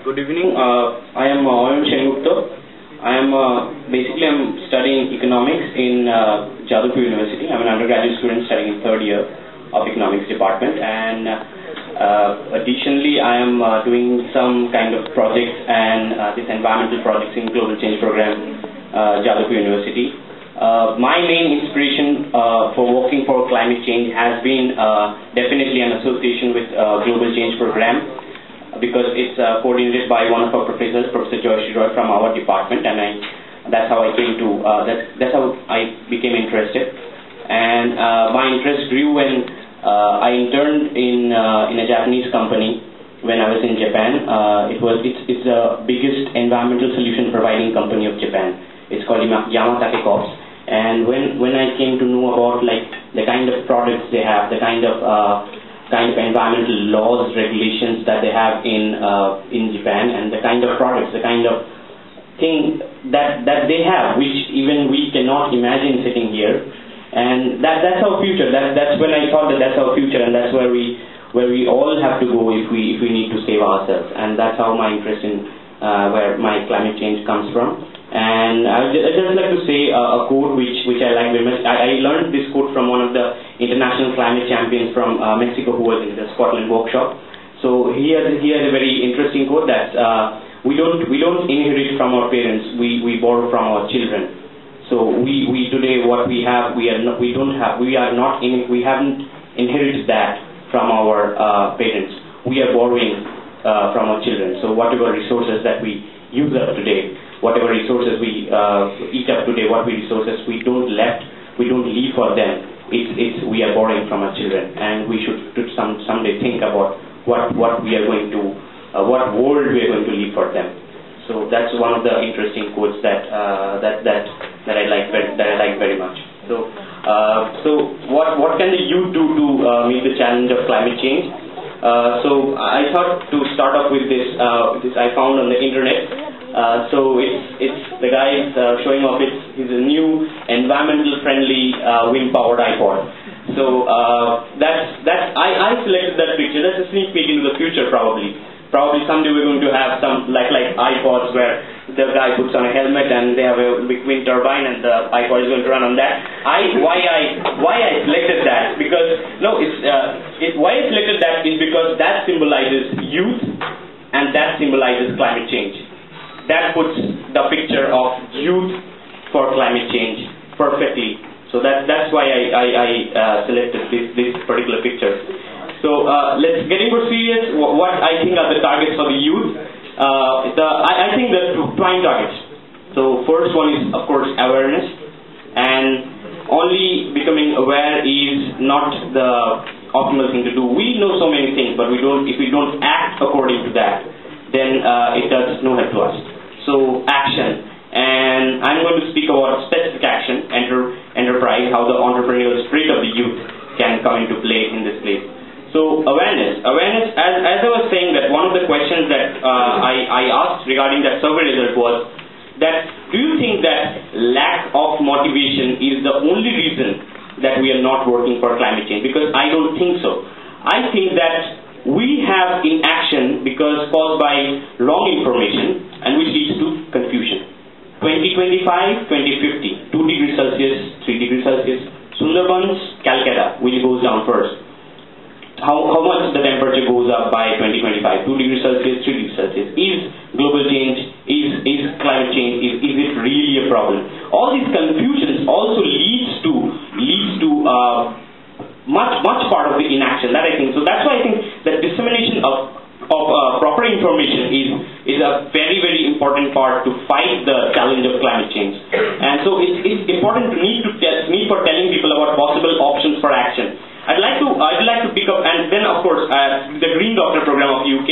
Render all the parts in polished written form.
Good evening. I am Oyam Sengupta. I'm studying economics in Jadavpur University. I'm an undergraduate student studying in third year of economics department, and additionally I am doing some kind of projects and this environmental projects in global change program, Jadavpur University. My main inspiration for working for climate change has been definitely an association with global change program, because it's coordinated by one of our professors, Professor Joyce Roy from our department, and that's how I came to that's how I became interested. And my interest grew when I interned in a Japanese company when I was in Japan. It's the biggest environmental solution providing company of Japan. It's called Yamatake Corps. And when I came to know about like the kind of products they have, the kind of environmental laws, regulations that they have in Japan, and the kind of products, the kind of thing that they have, which even we cannot imagine sitting here, and that's our future. That's when I thought that's our future, and that's where we all have to go if we need to save ourselves. And that's how my interest in where my climate change comes from. And I'd just like to say a quote which I like very much. I learned this quote from one of the international climate champions from Mexico who was in the Scotland workshop. So he has a very interesting quote that we don't inherit from our parents, we borrow from our children. So we today what we have we haven't inherited that from our parents. We are borrowing from our children. So whatever resources that we use up today, whatever resources we eat up today, resources we don't leave for them. We are borrowing from our children, and we should someday think about what we are going to, what world we are going to leave for them. So that's one of the interesting quotes that I like very much. So what can the youth do to meet the challenge of climate change? So I thought to start off with this I found on the internet. So it's the guy is showing off his new environmental friendly wind powered iPod. So I selected that picture. That's a sneak peek into the future. Probably someday we're going to have some like iPods where the guy puts on a helmet and they have a big wind turbine and the iPod is going to run on that. Why I selected that, because why I selected that is because that symbolizes youth and that symbolizes climate change. That puts the picture of youth for climate change perfectly. So that's why I selected this particular picture. So let's get more serious. What I think are the targets for the youth? I think there are two prime targets. So first one is of course awareness, and only becoming aware is not the optimal thing to do. We know so many things, but if we don't act according to that, then it does no help to us. So action, and I'm going to speak about specific action, enterprise, how the entrepreneurial spirit of the youth can come into play in this place. So awareness. As I was saying, that one of the questions that I asked regarding that survey result was that, do you think that lack of motivation is the only reason that we are not working for climate change? Because I don't think so. I think that we have inaction because caused by wrong information, and which leads to confusion. 2025, 2050, 2 degrees Celsius, 3 degrees Celsius, Sundarbans, Calcutta, which goes down first. How much the temperature goes up by 2025? 2 degrees Celsius, 3 degrees Celsius. Is global change, is climate change, is it really a problem? All these confusions also leads to much part of the inaction, that I think. So that's why I think that dissemination of proper information is a very, very important part to fight the challenge of climate change. And so it's important to need for telling people about possible options for action. I'd like to pick up, and then of course the Green Doctor program of UK.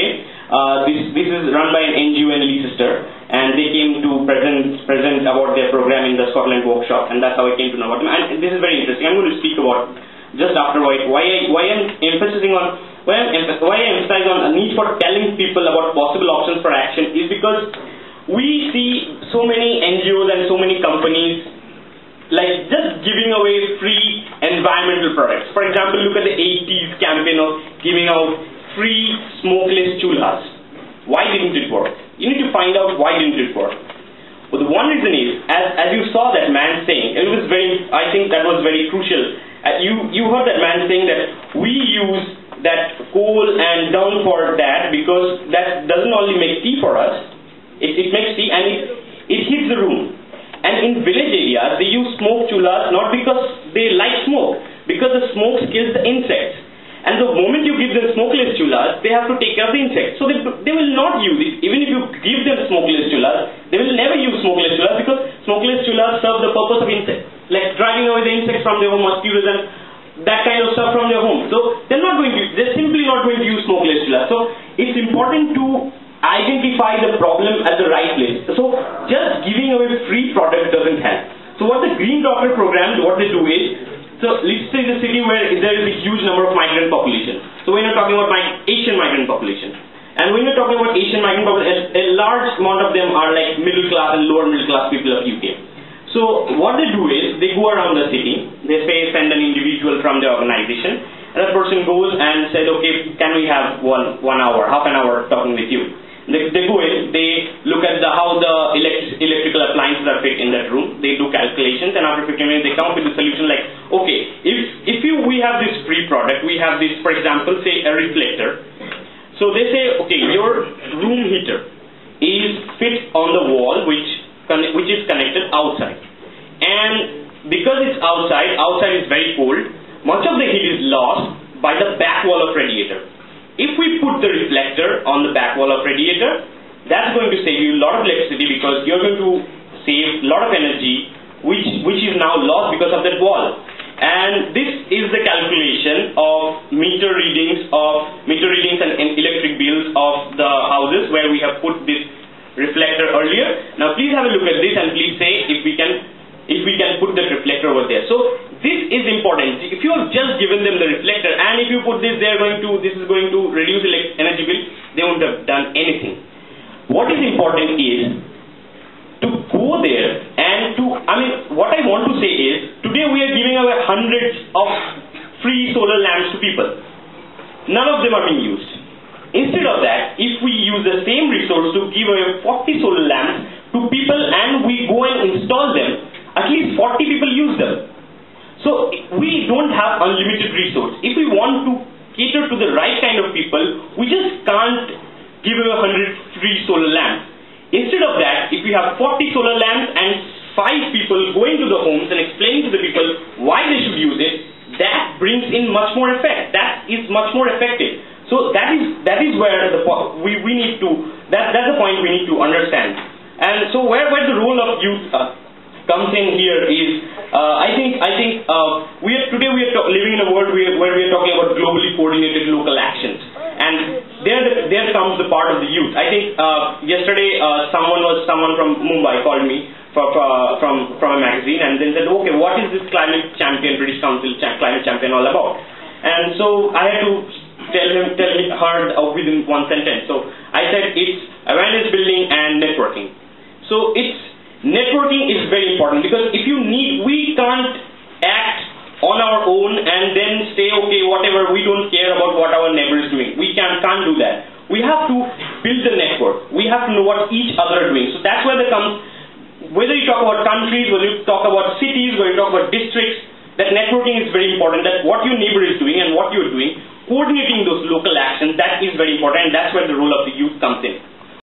This is run by an NGO in Leicester, and they came to present about their program in the Scotland workshop, and that's how I came to know about them. And this is very interesting. I'm going to speak about just after why I'm emphasizing on why I emphasize on a need for telling people about possible options for action is because we see so many NGOs and so many companies like just giving away free environmental products. For example, look at the 80s campaign of giving out free smokeless chulhas. why didn't it work? You need to find out why didn't it work. Well, the one reason is, as you saw that man saying, it was very, I think that was very crucial. You heard that man saying that we use that coal and dung for that because that doesn't only make tea for us, it makes tea and it heats the room. And in village areas, they use smoke chulas not because they like smoke, because the smoke kills the insects. And the moment you give them smokeless chulas, they have to take care of the insects. So they will not use it. Even if you give them smokeless chulas, they will never use smokeless chulas because smokeless chulas serve the purpose of insects, like driving away the insects from their home, mosquitoes and that kind of stuff from their home. So they're simply not going to use smokeless chulas. So it's important to identify the problem at the right place. So just giving away free product doesn't help. So what the Green Doctor program, what they do is, so let's say the city where there is a huge number of migrant population. So when you're talking about Asian migrant population, and when you're talking about Asian migrant population, a large amount of them are like middle class and lower middle class people of UK. So what they do is, they go around the city, they send an individual from the organization, and that person goes and says, okay, can we have one hour, half an hour talking with you? They go in, they look at how the electrical appliances are fit in that room, they do calculations, and after 15 minutes they come up with a solution like, okay, if we have this free product, we have this, for example, say a reflector. So they say, okay, your room heater is fit on the wall which is connected outside. And because it's outside is very cold, much of the heat is lost by the back wall of radiator. If we put the reflector on the back wall of radiator, that's going to save you a lot of electricity because you're going to save a lot of energy which is now lost because of that wall. And this is the calculation of meter readings and electric bills of the houses where we have put this reflector earlier. Now please have a look at this and please say if we can put that reflector over there. So this is important. If you have just given them the reflector and if you put this, this is going to reduce energy bill, they won't have done anything. What is important is to go there and what I want to say is, today we are giving away hundreds of free solar lamps to people. None of them are being used. Instead of that, if we use the same resource to give away 40 solar lamps to people and we go and install them, at least 40 people use them. So we don't have unlimited resource. If we want to cater to the right kind of people, we just can't give away 100 free solar lamps. Instead of that, if we have 40 solar lamps and 5 people going to the homes and explaining to the people why they should use it, that brings in much more effect. That is much more effective. So that is where we need to, that's the point we need to understand. And so where the role of youth comes in here is, I think today we are living in a world where we are talking about globally coordinated local actions, and there comes the part of the youth. I think yesterday someone from Mumbai called me from a magazine and then said, okay, what is this climate champion, British Council climate champion all about? And so I had to tell her within one sentence. So I said it's awareness building and networking. So networking is very important because we can't act on our own and then say, okay, whatever, we don't care about what our neighbor is doing. We can't do that. We have to build the network. We have to know what each other are doing. So that's where whether you talk about countries, whether you talk about cities, whether you talk about districts, that networking is very important. That what your neighbor is doing and what you're doing, coordinating those local actions, that is very important, and that's where the role of the youth comes in.